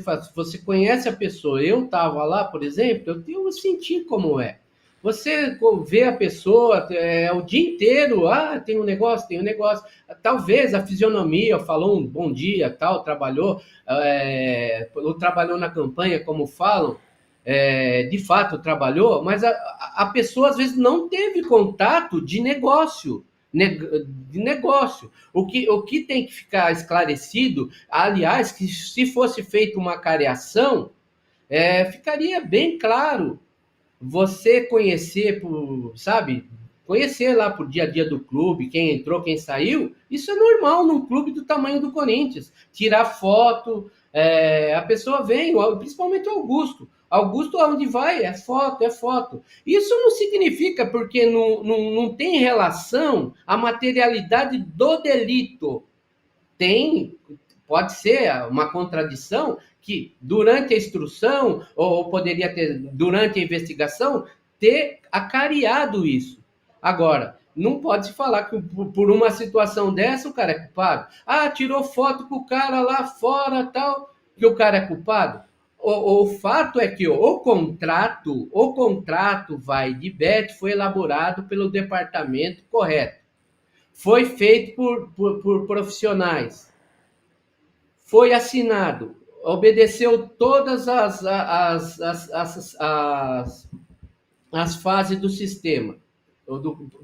conhece a pessoa. Eu estava lá, por exemplo, eu senti como é. Você vê a pessoa o dia inteiro, tem um negócio. Talvez a fisionomia, falou um bom dia, tal, trabalhou na campanha, como falam, de fato trabalhou, mas a pessoa às vezes não teve contato de negócio. de negócio. O que tem que ficar esclarecido, aliás, que se fosse feita uma cariação, ficaria bem claro você conhecer, sabe, conhecer lá por dia a dia do clube, quem entrou, quem saiu, isso é normal num clube do tamanho do Corinthians. Tirar foto, a pessoa vem, principalmente o Augusto. Augusto, aonde vai, é foto, é foto. Isso não significa porque não tem relação à materialidade do delito. Tem, pode ser uma contradição que durante a instrução, ou poderia ter durante a investigação, ter acariado isso. Agora, não pode se falar que por uma situação dessa o cara é culpado. Ah, tirou foto com o cara lá fora, tal, que o cara é culpado. O fato é que o contrato vai de bet foi elaborado pelo departamento correto. Foi feito por profissionais. Foi assinado. Obedeceu todas as fases do sistema.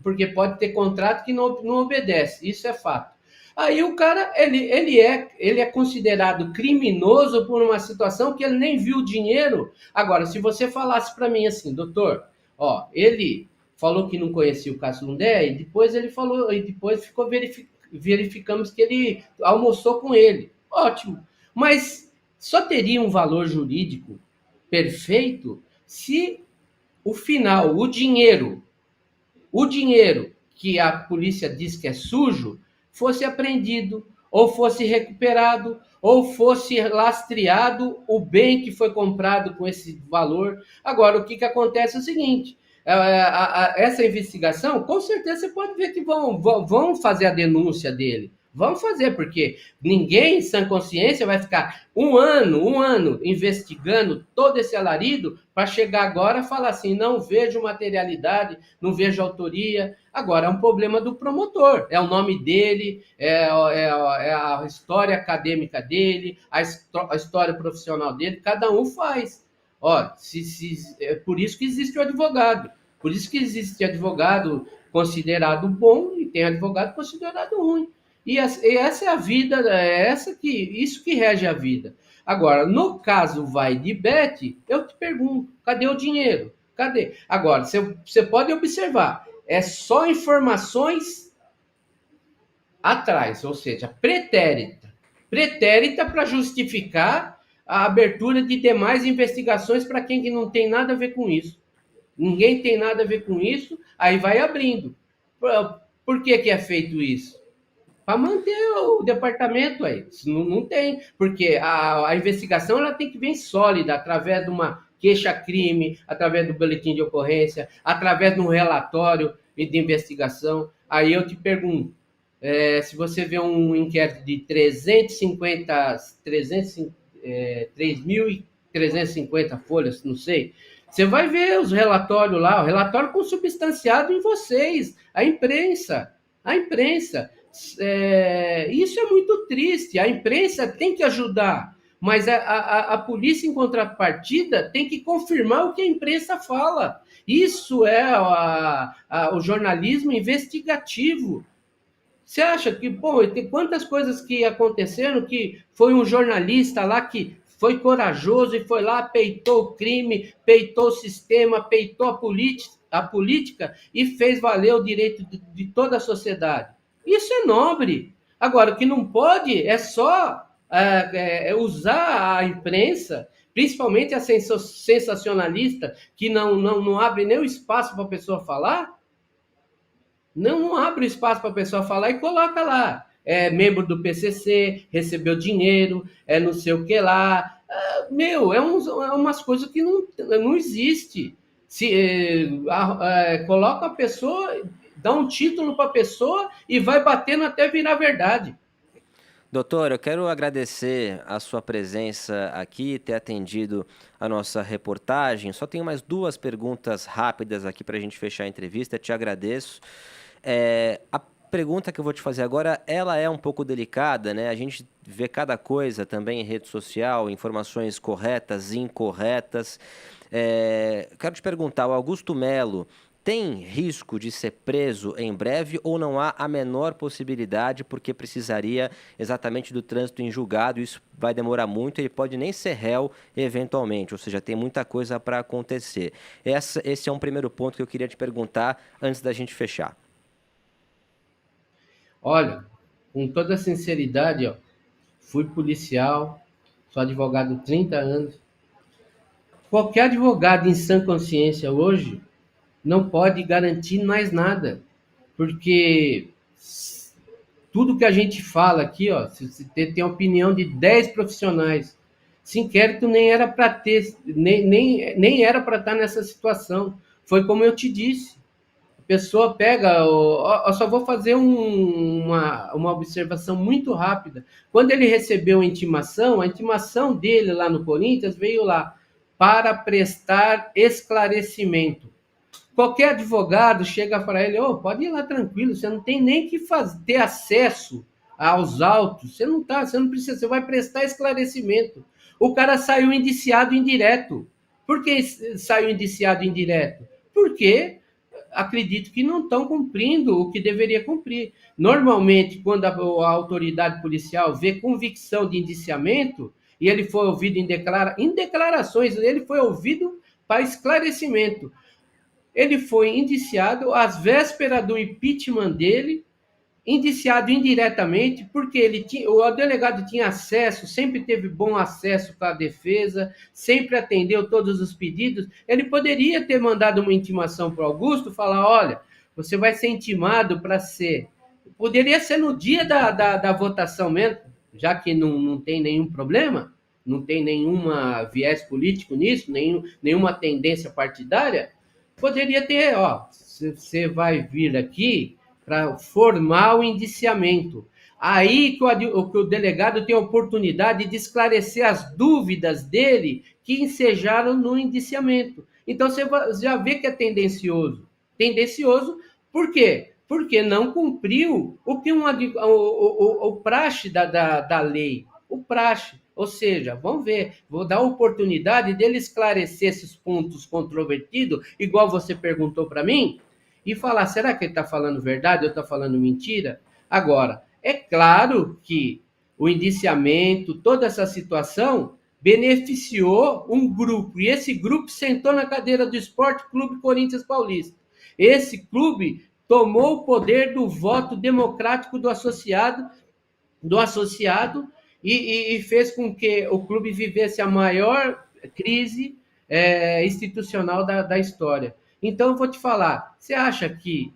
Porque pode ter contrato que não obedece. Isso é fato. Aí o cara, ele é considerado criminoso por uma situação que ele nem viu o dinheiro. Agora, se você falasse para mim assim, doutor, ó, ele falou que não conhecia o Cassundé, e depois ele falou, e depois ficou verificamos que ele almoçou com ele. Ótimo. Mas só teria um valor jurídico perfeito se o final, o dinheiro que a polícia diz que é sujo, fosse apreendido, ou fosse recuperado, ou fosse lastreado o bem que foi comprado com esse valor. Agora, o que acontece é o seguinte, essa investigação, com certeza você pode ver que vão fazer a denúncia dele. Vão fazer, porque ninguém, sem consciência, vai ficar um ano investigando todo esse alarido para chegar agora e falar assim, não vejo materialidade, não vejo autoria. Agora, é um problema do promotor, é o nome dele, é a história acadêmica dele, a história profissional dele, cada um faz. Ó, é por isso que existe o advogado, por isso que existe advogado considerado bom e tem advogado considerado ruim. E essa é a vida, isso que rege a vida. Agora, no caso vai de bet, eu te pergunto, cadê o dinheiro? Cadê? Agora, você pode observar, é só informações atrás, ou seja, pretérita. Pretérita para justificar a abertura de demais investigações para quem não tem nada a ver com isso. Ninguém tem nada a ver com isso, aí vai abrindo. Por que é feito isso? Para manter o departamento aí. Não tem, porque a investigação ela tem que vir sólida, através de uma queixa-crime, através do boletim de ocorrência, através de um relatório de investigação. Aí eu te pergunto, se você vê um inquérito de 3.350 folhas, não sei, você vai ver os relatórios lá, o relatório consubstanciado em vocês, a imprensa. Isso é muito triste. A imprensa tem que ajudar, mas a polícia, em contrapartida, tem que confirmar o que a imprensa fala. Isso é o jornalismo investigativo. Você acha que, tem quantas coisas que aconteceram que foi um jornalista lá que foi corajoso e foi lá, peitou o crime, peitou o sistema, peitou a política e fez valer o direito de toda a sociedade. Isso é nobre. Agora, o que não pode é só usar a imprensa, principalmente a sensacionalista, que não abre nem o espaço para a pessoa falar, não abre espaço para a pessoa falar e coloca lá. É membro do PCC, recebeu dinheiro, não sei o que lá. Umas coisas que não existe. Coloca a pessoa, dá um título para a pessoa e vai batendo até virar verdade. Doutor, eu quero agradecer a sua presença aqui, ter atendido a nossa reportagem. Só tenho mais 2 perguntas rápidas aqui para a gente fechar a entrevista. Te agradeço. A pergunta que eu vou te fazer agora, ela é um pouco delicada, né? A gente vê cada coisa também em rede social, informações corretas, incorretas. Quero te perguntar, o Augusto Melo tem risco de ser preso em breve ou não há a menor possibilidade, porque precisaria exatamente do trânsito em julgado, isso vai demorar muito, ele pode nem ser réu eventualmente, ou seja, tem muita coisa para acontecer. Esse é um primeiro ponto que eu queria te perguntar antes da gente fechar. Olha, com toda sinceridade, ó, fui policial, sou advogado há 30 anos. Qualquer advogado em sã consciência hoje não pode garantir mais nada, porque tudo que a gente fala aqui, ó, se tem a opinião de 10 profissionais. Esse inquérito nem era para ter, nem era para estar nessa situação. Foi como eu te disse. A pessoa pega, eu só vou fazer uma observação muito rápida. Quando ele recebeu a intimação dele lá no Corinthians veio lá para prestar esclarecimento. Qualquer advogado chega para ele, pode ir lá tranquilo, você não tem nem que ter acesso aos autos, você não precisa, você vai prestar esclarecimento. O cara saiu indiciado indireto. Por que saiu indiciado indireto? Porque acredito que não estão cumprindo o que deveria cumprir. Normalmente, quando a autoridade policial vê convicção de indiciamento, e ele foi ouvido em declarações, ele foi ouvido para esclarecimento. Ele foi indiciado às vésperas do impeachment dele, indiciado indiretamente, porque o delegado tinha acesso, sempre teve bom acesso para a defesa, sempre atendeu todos os pedidos. Ele poderia ter mandado uma intimação para o Augusto, falar, olha, você vai ser intimado para ser... Poderia ser no dia da votação mesmo, já que não tem nenhum problema, não tem nenhuma viés político nisso, nenhuma tendência partidária, poderia ter, você vai vir aqui para formar o indiciamento. Aí que o delegado tem a oportunidade de esclarecer as dúvidas dele que ensejaram no indiciamento. Então, você já vê que é tendencioso. Tendencioso por quê? Porque não cumpriu o que o praxe da lei. O praxe. Ou seja, vamos ver, vou dar a oportunidade dele esclarecer esses pontos controvertidos, igual você perguntou para mim, e falar, será que ele está falando verdade ou está falando mentira? Agora, é claro que o indiciamento, toda essa situação, beneficiou um grupo, e esse grupo sentou na cadeira do Esporte Clube Corinthians Paulista. Esse clube tomou o poder do voto democrático do associado e fez com que o clube vivesse a maior crise institucional da história. Então, eu vou te falar, você acha que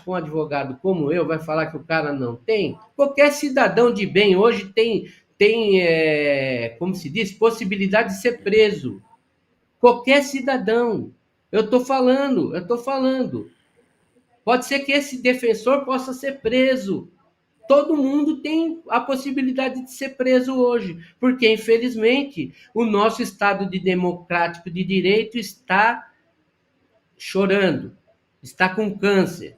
um advogado como eu vai falar que o cara não tem? Qualquer cidadão de bem hoje tem como se diz, possibilidade de ser preso. Qualquer cidadão. Eu estou falando. Pode ser que esse defensor possa ser preso. Todo mundo tem a possibilidade de ser preso hoje, porque, infelizmente, o nosso Estado democrático de direito está chorando, está com câncer.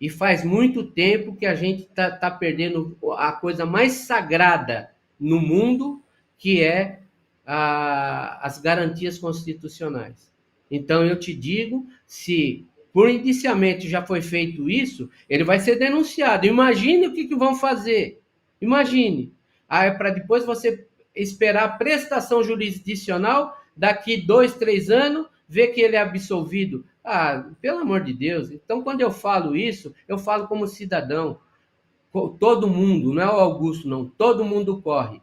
E faz muito tempo que a gente está perdendo a coisa mais sagrada no mundo, que é as garantias constitucionais. Então, eu te digo, se por indiciamento já foi feito isso, ele vai ser denunciado. Imagine o que vão fazer. Imagine. Para depois você esperar a prestação jurisdicional, daqui 2, 3 anos, ver que ele é absolvido. Pelo amor de Deus. Então, quando eu falo isso, eu falo como cidadão. Todo mundo, não é o Augusto, não. Todo mundo corre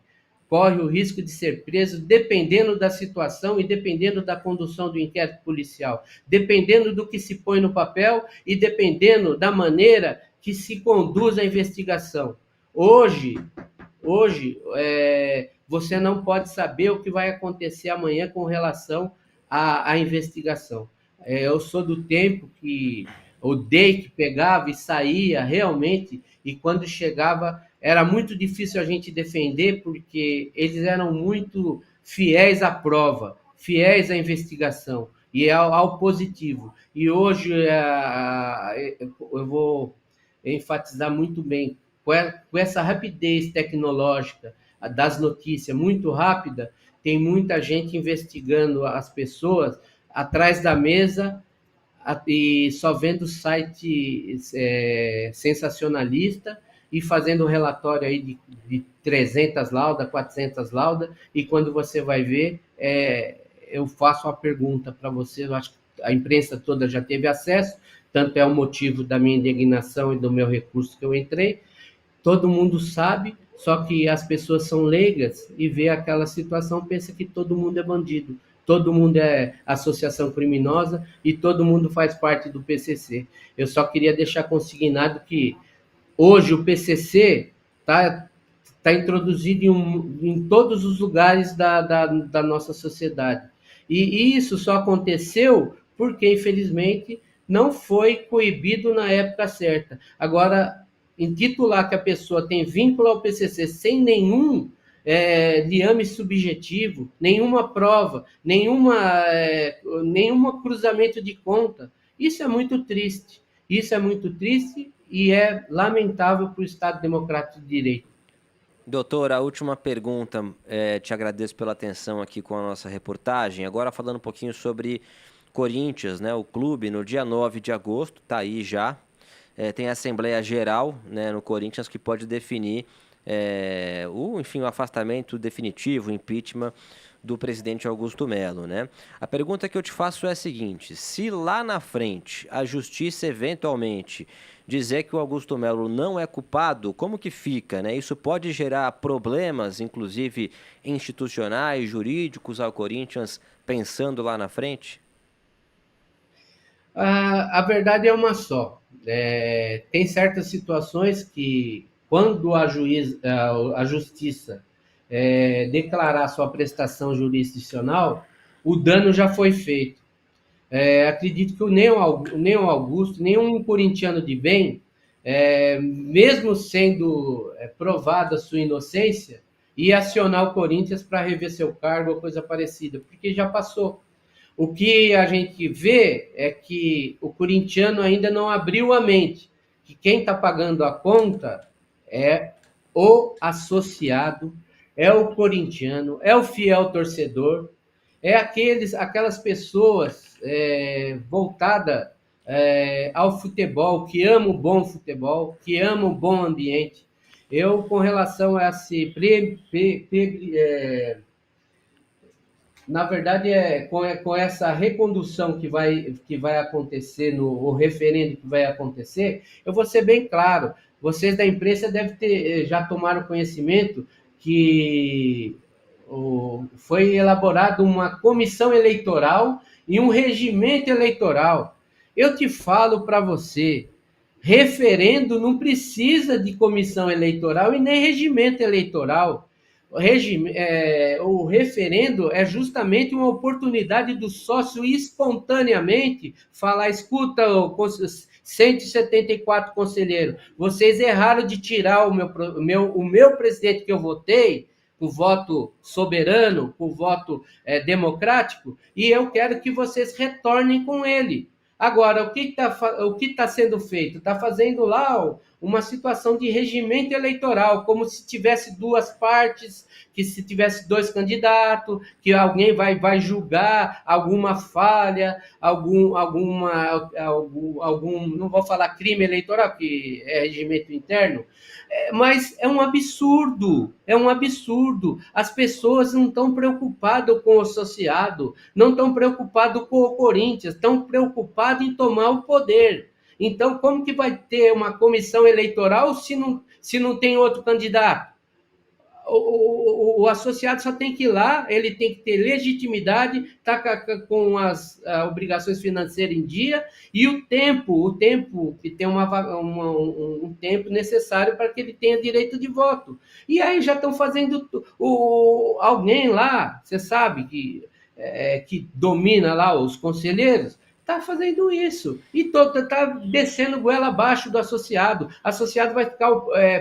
o risco de ser preso, dependendo da situação e dependendo da condução do inquérito policial, dependendo do que se põe no papel e dependendo da maneira que se conduz a investigação. Hoje, você não pode saber o que vai acontecer amanhã com relação à investigação. Eu sou do tempo que o DEI que pegava e saía realmente, e quando chegava era muito difícil a gente defender, porque eles eram muito fiéis à prova, fiéis à investigação e ao positivo. E hoje eu vou enfatizar muito bem, com essa rapidez tecnológica das notícias muito rápida, tem muita gente investigando as pessoas atrás da mesa, e só vendo site sensacionalista e fazendo relatório aí de 300 laudas, 400 laudas, e quando você vai ver, eu faço uma pergunta para você, eu acho que a imprensa toda já teve acesso, tanto é o motivo da minha indignação e do meu recurso que eu entrei. Todo mundo sabe, só que as pessoas são leigas e vê aquela situação, pensa que todo mundo é bandido, todo mundo é associação criminosa e todo mundo faz parte do PCC. Eu só queria deixar consignado que hoje o PCC tá introduzido em todos os lugares da nossa sociedade. E isso só aconteceu porque, infelizmente, não foi coibido na época certa. Agora, intitular que a pessoa tem vínculo ao PCC sem nenhum liame subjetivo, nenhuma prova, nenhuma cruzamento de conta, isso é muito triste. Isso é muito triste e é lamentável para o Estado Democrático de Direito. Doutor, a última pergunta, te agradeço pela atenção aqui com a nossa reportagem. Agora falando um pouquinho sobre Corinthians, né? O clube, no dia 9 de agosto, está aí já, tem a Assembleia Geral, né, no Corinthians, que pode definir o afastamento definitivo, o impeachment do presidente Augusto Melo, né? A pergunta que eu te faço é a seguinte: se lá na frente a justiça eventualmente dizer que o Augusto Melo não é culpado, como que fica, né? Isso pode gerar problemas, inclusive institucionais, jurídicos ao Corinthians, pensando lá na frente? A verdade é uma só. Tem certas situações que, quando a justiça declarar sua prestação jurisdicional, o dano já foi feito. Acredito que nem o Augusto, nenhum corintiano de bem, mesmo sendo provada a sua inocência, ia acionar o Corinthians para rever seu cargo ou coisa parecida, porque já passou. O que a gente vê é que o corintiano ainda não abriu a mente, que quem está pagando a conta é o associado, é o corintiano, é o fiel torcedor, é aquelas pessoas voltadas ao futebol, que amam o bom futebol, que amam o bom ambiente. Eu, com relação a esse na verdade, com essa recondução que vai acontecer, o referendo que vai acontecer, eu vou ser bem claro, vocês da imprensa devem ter, já tomaram conhecimento que foi elaborada uma comissão eleitoral e um regimento eleitoral. Eu te falo para você, referendo não precisa de comissão eleitoral e nem regimento eleitoral. O referendo é justamente uma oportunidade do sócio espontaneamente falar: escuta, 174 conselheiros, vocês erraram de tirar o meu presidente que eu votei, por voto soberano, por voto democrático, e eu quero que vocês retornem com ele. Agora, o que está sendo feito? Está fazendo lá uma situação de regimento eleitoral, como se tivesse duas partes, que se tivesse dois candidatos, que alguém vai julgar alguma falha, algum, não vou falar crime eleitoral, que é regimento interno, mas é um absurdo, As pessoas não estão preocupadas com o associado, não estão preocupadas com o Corinthians, estão preocupadas em tomar o poder. Então, como que vai ter uma comissão eleitoral se não tem outro candidato? O associado só tem que ir lá, ele tem que ter legitimidade, tá com as obrigações financeiras em dia e o tempo que tem um tempo necessário para que ele tenha direito de voto. E aí já estão fazendo alguém lá, você sabe que domina lá os conselheiros, está fazendo isso e está descendo goela abaixo do associado. O associado vai ficar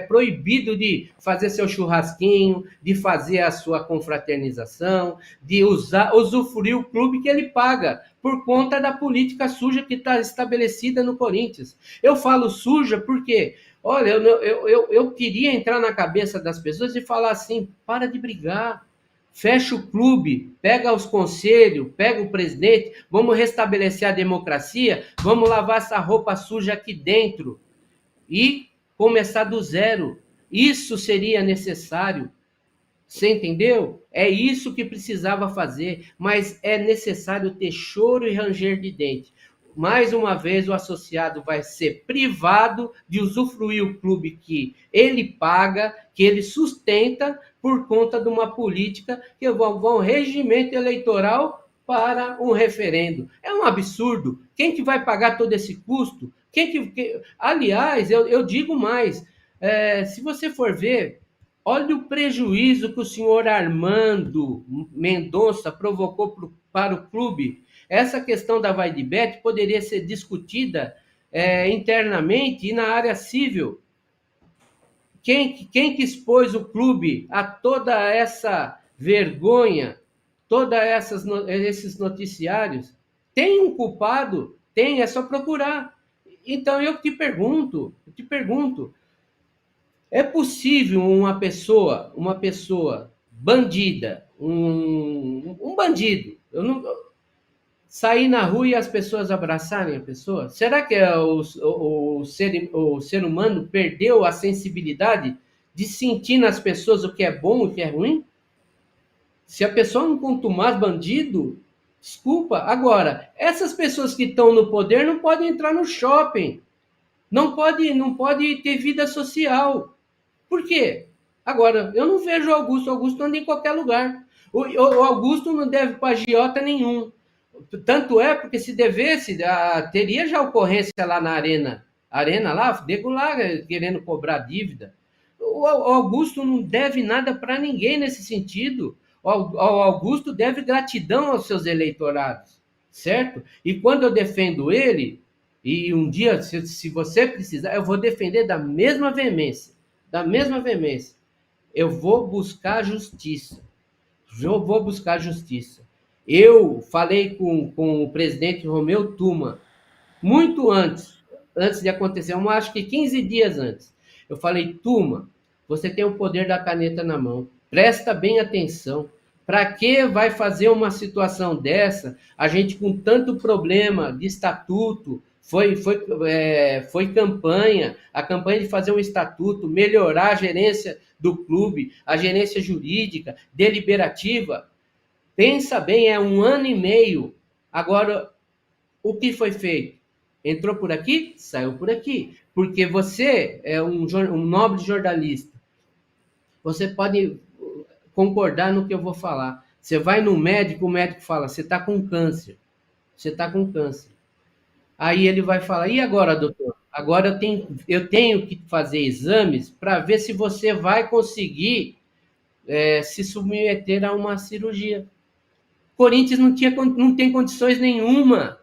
proibido de fazer seu churrasquinho, de fazer a sua confraternização, de usufruir o clube que ele paga, por conta da política suja que está estabelecida no Corinthians. Eu falo suja porque, olha, eu queria entrar na cabeça das pessoas e falar assim: para de brigar, fecha o clube, pega os conselhos, pega o presidente, vamos restabelecer a democracia, vamos lavar essa roupa suja aqui dentro e começar do zero. Isso seria necessário. Você entendeu? É isso que precisava fazer, mas é necessário ter choro e ranger de dente. Mais uma vez, o associado vai ser privado de usufruir o clube que ele paga, que ele sustenta, por conta de uma política que vão regimento eleitoral para um referendo. É um absurdo. Quem que vai pagar todo esse custo? Aliás, eu digo mais. Se você for ver, olha o prejuízo que o senhor Armando Mendonça provocou para o clube. Essa questão da Vaidebet poderia ser discutida internamente e na área civil. Quem que expôs o clube a toda essa vergonha, todos esses noticiários? Tem um culpado? Tem, é só procurar. Então eu te pergunto, é possível uma pessoa bandida, um bandido, sair na rua e as pessoas abraçarem a pessoa? Será que o ser humano perdeu a sensibilidade de sentir nas pessoas o que é bom e o que é ruim? Se a pessoa não contumaz bandido, desculpa. Agora, essas pessoas que estão no poder não podem entrar no shopping, não pode ter vida social. Por quê? Agora, eu não vejo o Augusto anda em qualquer lugar. O Augusto não deve para agiota nenhum. Tanto é porque se devesse, teria já ocorrência lá na arena lá, nego lá querendo cobrar dívida. O Augusto não deve nada para ninguém nesse sentido. O Augusto deve gratidão aos seus eleitorados, certo? E quando eu defendo ele, e um dia, se você precisar, eu vou defender da mesma veemência. Eu vou buscar justiça. Eu falei com o presidente Romeu Tuma, muito antes de acontecer, eu acho que 15 dias antes. Eu falei, Tuma, você tem o poder da caneta na mão, presta bem atenção. Para que vai fazer uma situação dessa? A gente com tanto problema de estatuto, foi campanha, a campanha de fazer um estatuto, melhorar a gerência do clube, a gerência jurídica, deliberativa. Pensa bem, é 1 ano e meio. Agora, o que foi feito? Entrou por aqui, saiu por aqui. Porque você é um nobre jornalista. Você pode concordar no que eu vou falar. Você vai no médico, o médico fala, você está com câncer. Aí ele vai falar, e agora, doutor? Agora eu tenho que fazer exames para ver se você vai conseguir se submeter a uma cirurgia. Corinthians não tem condições nenhuma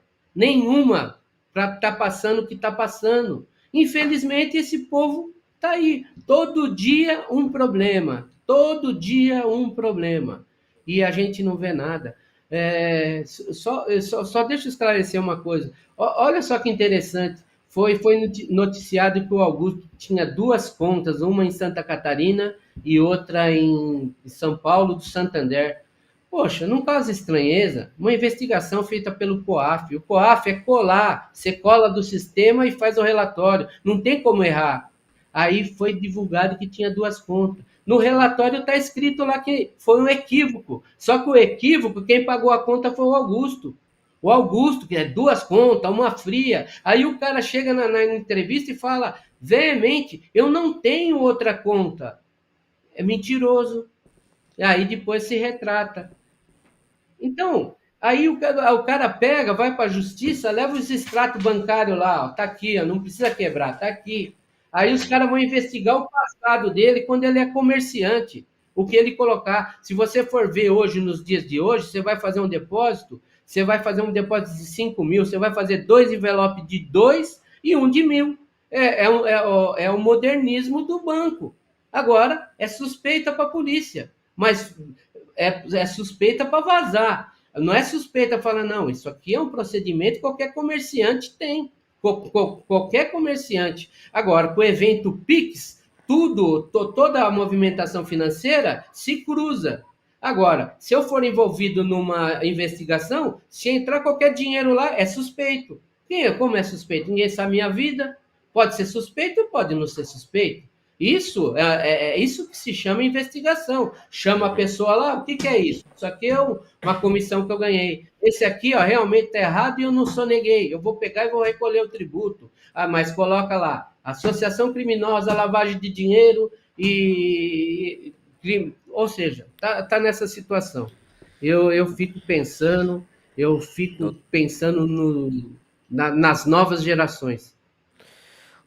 para estar passando o que está passando. Infelizmente, esse povo está aí. Todo dia um problema. E a gente não vê nada. Só deixa eu esclarecer uma coisa. Olha só que interessante. Foi noticiado que o Augusto tinha 2 contas, uma em Santa Catarina e outra em São Paulo do Santander. Poxa, não causa estranheza. Uma investigação feita pelo COAF. O COAF é colar. Você cola do sistema e faz o relatório. Não tem como errar. Aí foi divulgado que tinha 2 contas. No relatório está escrito lá que foi um equívoco. Só que o equívoco, quem pagou a conta foi o Augusto. O Augusto, que é 2 contas, uma fria. Aí o cara chega na entrevista e fala veemente, eu não tenho outra conta. É mentiroso. Aí depois se retrata. Então, aí o cara pega, vai para a justiça, leva os extratos bancários lá, ó, tá aqui, ó, não precisa quebrar, tá aqui. Aí os caras vão investigar o passado dele quando ele é comerciante, o que ele colocar. Se você for ver hoje, nos dias de hoje, você vai fazer um depósito, de 5 mil, você vai fazer 2 envelopes de 2 e um de 1.000. É o modernismo do banco. Agora, é suspeita para a polícia, mas é suspeita para vazar. Não é suspeita falar, não, isso aqui é um procedimento que qualquer comerciante tem. Qualquer comerciante. Agora, com o evento PIX, toda a movimentação financeira se cruza. Agora, se eu for envolvido numa investigação, se entrar qualquer dinheiro lá, é suspeito. Como é suspeito? Ninguém sabe a minha vida. Pode ser suspeito ou pode não ser suspeito. Isso é isso que se chama investigação. Chama a pessoa lá, o que é isso? Isso aqui é uma comissão que eu ganhei. Esse aqui, ó, realmente está errado e eu não soneguei. Eu vou pegar e vou recolher o tributo. Ah, mas coloca lá, associação criminosa, lavagem de dinheiro e crime. Ou seja, tá nessa situação. Eu fico pensando nas novas gerações.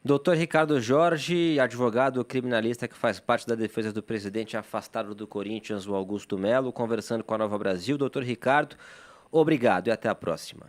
Doutor Ricardo Jorge, advogado criminalista que faz parte da defesa do presidente afastado do Corinthians, o Augusto Melo, conversando com a Nova Brasil. Doutor Ricardo, obrigado e até a próxima.